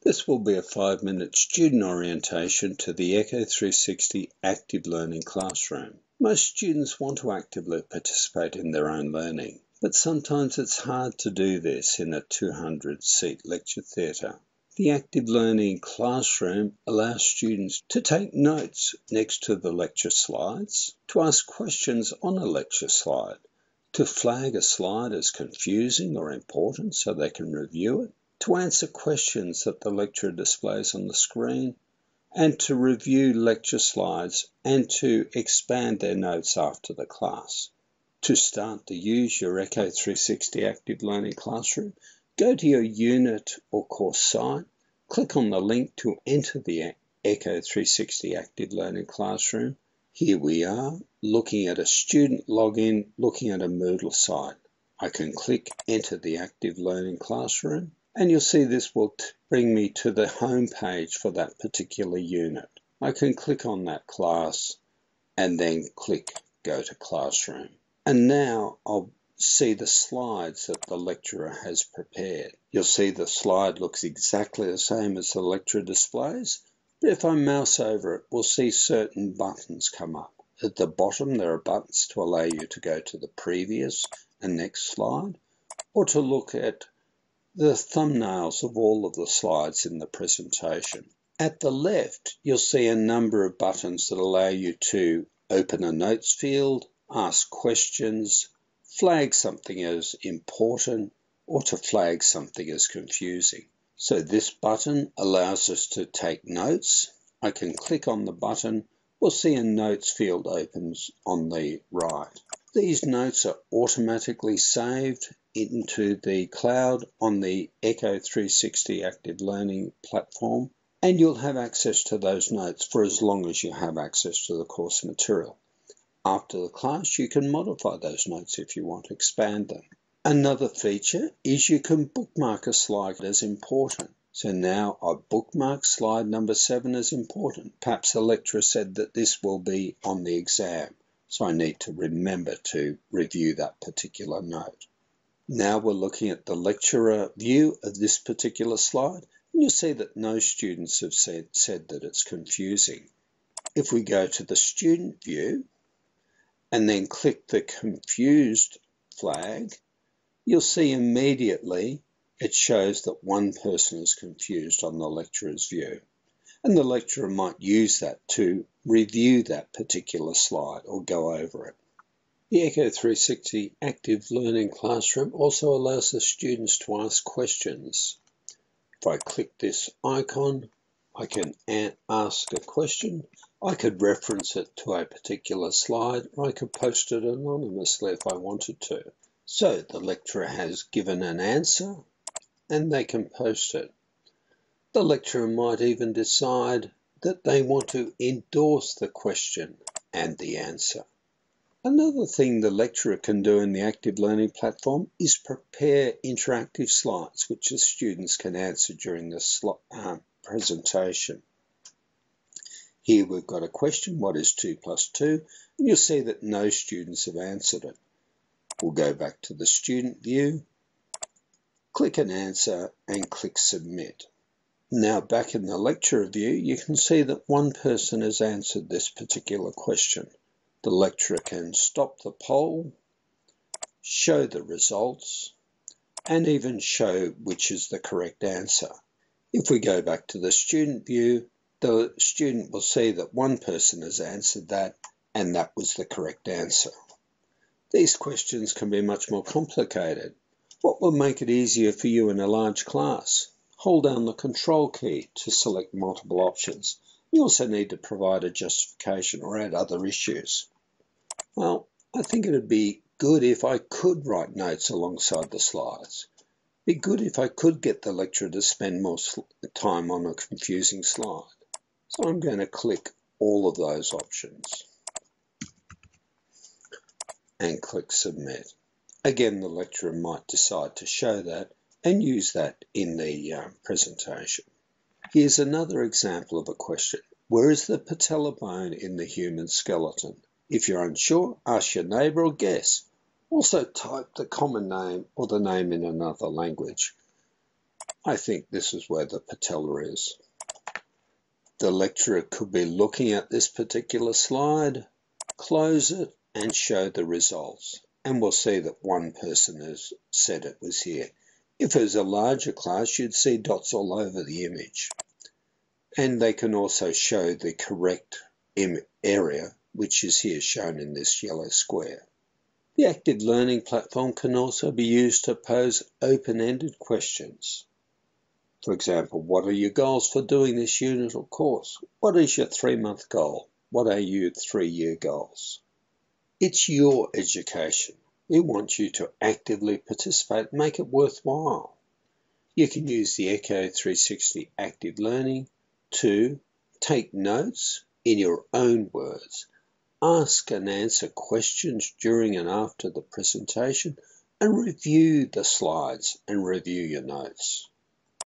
This will be a 5-minute student orientation to the Echo360 Active Learning classroom. Most students want to actively participate in their own learning, but sometimes it's hard to do this in a 200-seat lecture theatre. The Active Learning classroom allows students to take notes next to the lecture slides, to ask questions on a lecture slide, to flag a slide as confusing or important so they can review it, to answer questions that the lecturer displays on the screen, and to review lecture slides and to expand their notes after the class. To start to use your Echo360 Active Learning classroom, go to your unit or course site, click on the link to enter the Echo360 Active Learning classroom. Here we are, looking at a student login, looking at a Moodle site. I can click Enter the Active Learning classroom, and you'll see this will bring me to the home page for that particular unit. I can click on that class and then click Go to Classroom. And now I'll see the slides that the lecturer has prepared. You'll see the slide looks exactly the same as the lecturer displays, but if I mouse over it, we'll see certain buttons come up. At the bottom, there are buttons to allow you to go to the previous and next slide, or to look at the thumbnails of all of the slides in the presentation. At the left, you'll see a number of buttons that allow you to open a notes field, ask questions, flag something as important, or to flag something as confusing. So this button allows us to take notes. I can click on the button. We'll see a notes field opens on the right. These notes are automatically saved into the cloud on the Echo360 Active Learning platform, and you'll have access to those notes for as long as you have access to the course material. After the class, you can modify those notes if you want to expand them. Another feature is you can bookmark a slide as important. So now I've bookmarked slide number 7 as important. Perhaps the lecturer said that this will be on the exam, so I need to remember to review that particular note. Now we're looking at the lecturer view of this particular slide, and you'll see that no students have said that it's confusing. If we go to the student view and then click the confused flag, you'll see immediately it shows that one person is confused on the lecturer's view. And the lecturer might use that to review that particular slide or go over it. The Echo360 Active Learning classroom also allows the students to ask questions. If I click this icon, I can ask a question. I could reference it to a particular slide, or I could post it anonymously if I wanted to. So the lecturer has given an answer, and they can post it. The lecturer might even decide that they want to endorse the question and the answer. Another thing the lecturer can do in the Active Learning platform is prepare interactive slides which the students can answer during the presentation. Here we've got a question, what is 2 plus 2? And you'll see that no students have answered it. We'll go back to the student view, click an answer and click submit. Now back in the lecturer view, you can see that one person has answered this particular question. The lecturer can stop the poll, show the results, and even show which is the correct answer. If we go back to the student view, the student will see that one person has answered that, and that was the correct answer. These questions can be much more complicated. What will make it easier for you in a large class? Hold down the control key to select multiple options. You also need to provide a justification or add other issues. Well, I think it would be good if I could write notes alongside the slides. It'd be good if I could get the lecturer to spend more time on a confusing slide. So I'm going to click all of those options and click submit. Again, the lecturer might decide to show that and use that in the presentation. Here's another example of a question. Where is the patella bone in the human skeleton? If you're unsure, ask your neighbour or guess. Also type the common name or the name in another language. I think this is where the patella is. The lecturer could be looking at this particular slide, close it and show the results. And we'll see that one person has said it was here. If it was a larger class, you'd see dots all over the image. And they can also show the correct area, which is here shown in this yellow square. The active learning platform can also be used to pose open-ended questions. For example, what are your goals for doing this unit or course? What is your 3-month goal? What are your 3-year goals? It's your education. We want you to actively participate and make it worthwhile. You can use the Echo360 Active Learning to take notes in your own words, ask and answer questions during and after the presentation, and review the slides and review your notes.